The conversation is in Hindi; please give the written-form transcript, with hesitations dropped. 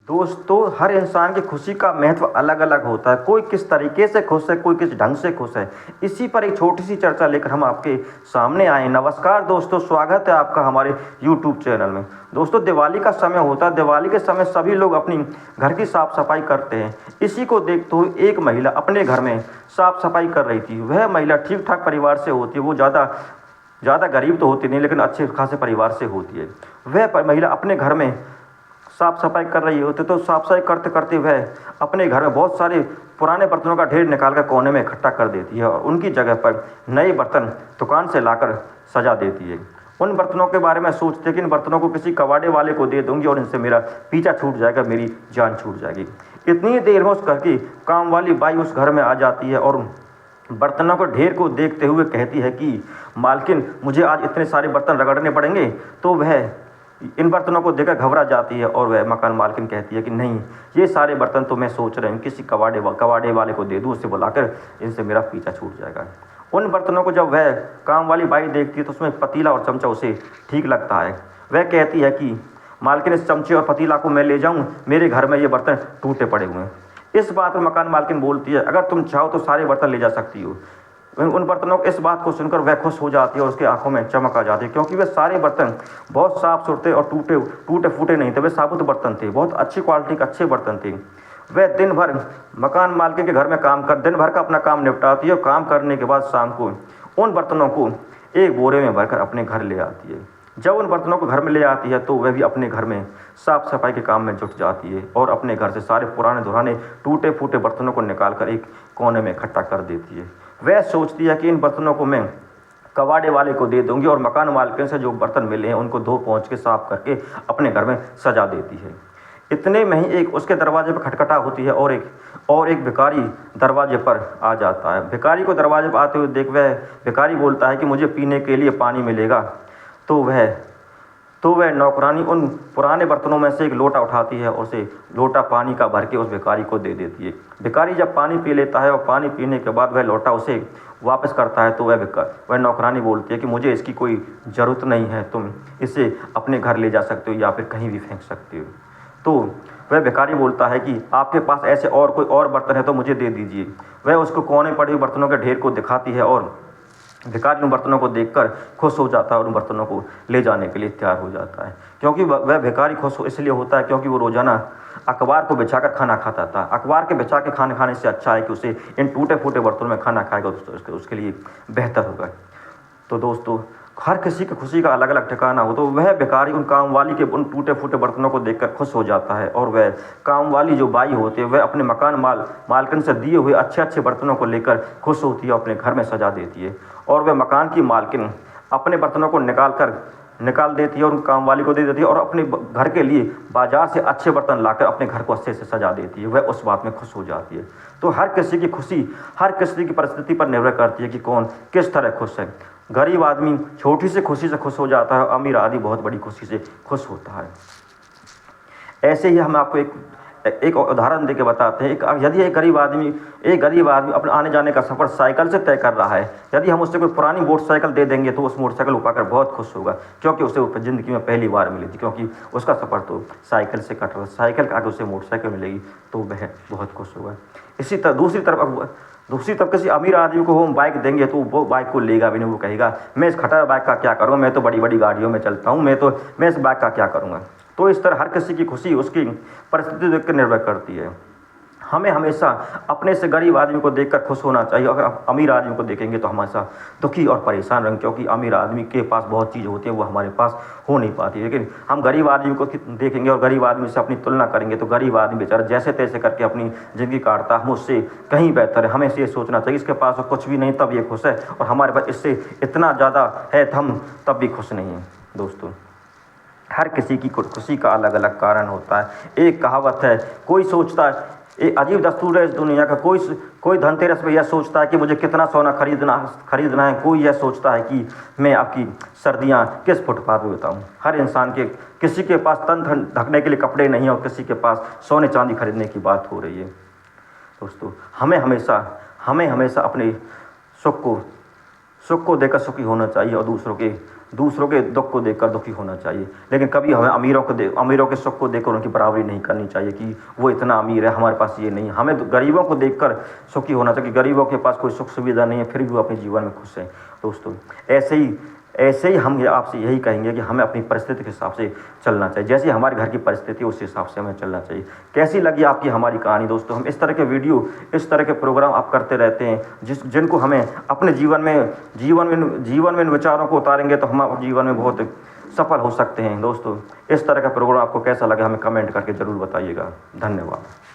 दोस्तों, हर इंसान की खुशी का महत्व अलग अलग होता है। कोई किस तरीके से खुश है, कोई किस ढंग से खुश है। इसी पर एक छोटी सी चर्चा लेकर हम आपके सामने आए। नमस्कार दोस्तों, स्वागत है आपका हमारे यूट्यूब चैनल में। दोस्तों, दिवाली का समय होता है। दिवाली के समय सभी लोग अपनी घर की साफ सफाई करते हैं। इसी को देखते हुए एक महिला अपने घर में साफ सफाई कर रही थी। वह महिला ठीक ठाक परिवार से होती है। वो ज़्यादा गरीब तो होती नहीं, लेकिन अच्छे खासे परिवार से होती है। वह महिला अपने घर में साफ सफाई कर रही होती, तो साफ सफाई करते करते वह अपने घर में बहुत सारे पुराने बर्तनों का ढेर निकाल कर कोने में इकट्ठा कर देती है और उनकी जगह पर नए बर्तन दुकान से लाकर सजा देती है। उन बर्तनों के बारे में सोचते कि इन बर्तनों को किसी कबाड़े वाले को दे दूंगी और इनसे मेरा पीछा छूट जाएगा, मेरी जान छूट जाएगी। इतनी देर में उस घर की काम वाली बाई उस घर में आ जाती है और बर्तनों को ढेर को देखते हुए कहती है कि मालकिन, मुझे आज इतने सारे बर्तन रगड़ने पड़ेंगे। तो वह इन बर्तनों को देखकर घबरा जाती है और वह मकान मालकिन कहती है कि नहीं, ये सारे बर्तन तो मैं सोच रही हूँ किसी कबाड़े वाले को दे दूँ, उससे बुलाकर इनसे मेरा पीछा छूट जाएगा। उन बर्तनों को जब वह काम वाली बाई देखती है तो उसमें पतीला और चमचा उसे ठीक लगता है। वह कहती है कि मालकिन, इस चमचे और पतीला को मैं ले जाऊँ, मेरे घर में ये बर्तन टूटे पड़े हुए हैं। इस बात पर मकान मालकिन बोलती है, अगर तुम चाहो तो सारे बर्तन ले जा सकती हो। उन बर्तनों इस बात को सुनकर वह खुश हो जाती है और उसकी आंखों में चमक आ जाती है, क्योंकि वे सारे बर्तन बहुत साफ सुथरे और टूटे फूटे नहीं थे। वे साबुत बर्तन थे, बहुत अच्छी क्वालिटी के अच्छे बर्तन थे। वह दिन भर मकान मालकिन के घर में दिन भर का अपना काम निपटाती है और काम करने के बाद शाम को उन बर्तनों को एक बोरे में भरकर अपने घर ले आती है। जब उन बर्तनों को घर में ले आती है तो वह भी अपने घर में साफ सफाई के काम में जुट जाती है और अपने घर से सारे पुराने टूटे फूटे बर्तनों को निकाल कर एक कोने में इकट्ठा कर देती है। वह सोचती है कि इन बर्तनों को मैं कबाड़े वाले को दे दूंगी और मकान मालकिन से जो बर्तन मिले हैं उनको धो पोंछ के साफ करके अपने घर में सजा देती है। इतने में ही एक उसके दरवाजे पर खटखटा होती है और एक भिखारी दरवाजे पर आ जाता है। भिखारी को दरवाजे पर आते हुए देख वह भिखारी बोलता है कि मुझे पीने के लिए पानी मिलेगा। तो वह नौकरानी उन पुराने बर्तनों में से एक लोटा उठाती है और उसे लोटा पानी का भर के उस भिखारी को दे देती है। भिखारी जब पानी पी लेता है और पानी पीने के बाद वह लोटा उसे वापस करता है तो वह नौकरानी बोलती है कि मुझे इसकी कोई ज़रूरत नहीं है, तुम इसे अपने घर ले जा सकते हो या फिर कहीं भी फेंक सकते हो। तो वह भिखारी बोलता है कि आपके पास ऐसे और कोई और बर्तन है तो मुझे दे दीजिए। वह उसको कोने पड़े हुए बर्तनों के ढेर को दिखाती है और भिखारी उन बर्तनों को देखकर खुश हो जाता है और उन बर्तनों को ले जाने के लिए तैयार हो जाता है। क्योंकि वह भिखारी खुश इसलिए होता है क्योंकि वो रोजाना अखबार को बिछाकर खाना खाता था। अखबार के बिछा के खाने खाने से अच्छा है कि उसे इन टूटे फूटे बर्तनों में खाना खाएगा तो उसके लिए बेहतर होगा। तो दोस्तों, हर किसी की खुशी का अलग अलग ठिकाना हो, तो वह भिखारी उन काम वाली के उन टूटे फूटे बर्तनों को देखकर खुश हो जाता है और वह काम वाली जो बाई होती है वह अपने मकान मालकिन से दिए हुए अच्छे अच्छे बर्तनों को लेकर खुश होती है, अपने घर में सजा देती है। और वह मकान की मालकिन अपने बर्तनों को निकाल देती है और उन काम वाली को दे देती है और अपने घर के लिए बाजार से अच्छे बर्तन लाकर अपने घर को अच्छे से सजा देती है। वह उस बात में खुश हो जाती है। तो हर किसी की खुशी हर किसी की परिस्थिति पर निर्भर करती है कि कौन किस तरह खुश है। गरीब आदमी छोटी सी खुशी से खुश हो जाता है, अमीर आदमी बहुत बड़ी खुशी से खुश होता है। ऐसे ही हम आपको एक उदाहरण देके बताते हैं। यदि एक गरीब आदमी अपने आने जाने का सफ़र साइकिल से तय कर रहा है, यदि हम उससे कोई पुरानी मोटरसाइकिल दे देंगे तो उस मोटरसाइकिल को पाकर बहुत खुश होगा, क्योंकि उसे वो ज़िंदगी में पहली बार मिली थी, क्योंकि उसका सफ़र तो साइकिल से कट रहा है। साइकिल के आगे उसे मोटरसाइकिल मिलेगी तो वह बहुत खुश होगा। इसी तरह दूसरी तरफ किसी अमीर आदमी को हम बाइक देंगे तो वो बाइक को लेगा भी नहीं। वो कहेगा, मैं इस खटर बाइक का क्या करूँ, मैं तो बड़ी बड़ी गाड़ियों में चलता हूँ, मैं इस बाइक का क्या करूँगा। तो इस तरह हर किसी की खुशी उसकी परिस्थिति देख कर निर्भर करती है। हमें हमेशा अपने से गरीब आदमी को देखकर खुश होना चाहिए। अगर आप अमीर आदमी को देखेंगे तो हमेशा दुखी और परेशान रहेंगे, क्योंकि अमीर आदमी के पास बहुत चीज़ होती है वो हमारे पास हो नहीं पाती। लेकिन हम गरीब आदमी को देखेंगे और गरीब आदमी से अपनी तुलना करेंगे तो गरीब आदमी बेचारा जैसे तैसे करके अपनी ज़िंदगी काटता है, हम उससे कहीं बेहतर है। हमें ये सोचना चाहिए इसके पास कुछ भी नहीं तब ये खुश है, और हमारे पास इससे इतना ज़्यादा है तो हम तब भी खुश नहीं हैं। दोस्तों, हर किसी की खुशी का अलग अलग कारण होता है। एक कहावत है, कोई सोचता है, एक अजीब दस्तूर है इस दुनिया का, कोई धनतेरस में यह सोचता है कि मुझे कितना सोना खरीदना है। कोई यह सोचता है कि मैं आपकी सर्दियां किस फुटपाथ पर बिताऊं। हर इंसान के किसी के पास तन ढकने के लिए कपड़े नहीं है और किसी के पास सोने चांदी खरीदने की बात हो रही है। दोस्तों, हमें हमेशा अपने सुख को देकर सुखी होना चाहिए और दूसरों के दूसरों के दुख को देखकर दुखी होना चाहिए, लेकिन कभी हमें अमीरों के सुख को देखकर उनकी बराबरी नहीं करनी चाहिए कि वो इतना अमीर है, हमारे पास ये नहीं है। हमें तो गरीबों को देखकर सुखी होना चाहिए कि गरीबों के पास कोई सुख सुविधा नहीं है, फिर भी वो अपने जीवन में खुश हैं। दोस्तों ऐसे ही हम आपसे यही कहेंगे कि हमें अपनी परिस्थिति के हिसाब से चलना चाहिए, जैसे हमारे घर की परिस्थिति उस हिसाब से हमें चलना चाहिए। कैसी लगी आपकी हमारी कहानी दोस्तों? हम इस तरह के वीडियो, इस तरह के प्रोग्राम आप करते रहते हैं जिनको हमें अपने जीवन में इन विचारों को उतारेंगे तो हम जीवन में बहुत सफल हो सकते हैं। दोस्तों इस तरह का प्रोग्राम आपको कैसा लगा हमें कमेंट करके ज़रूर बताइएगा। धन्यवाद।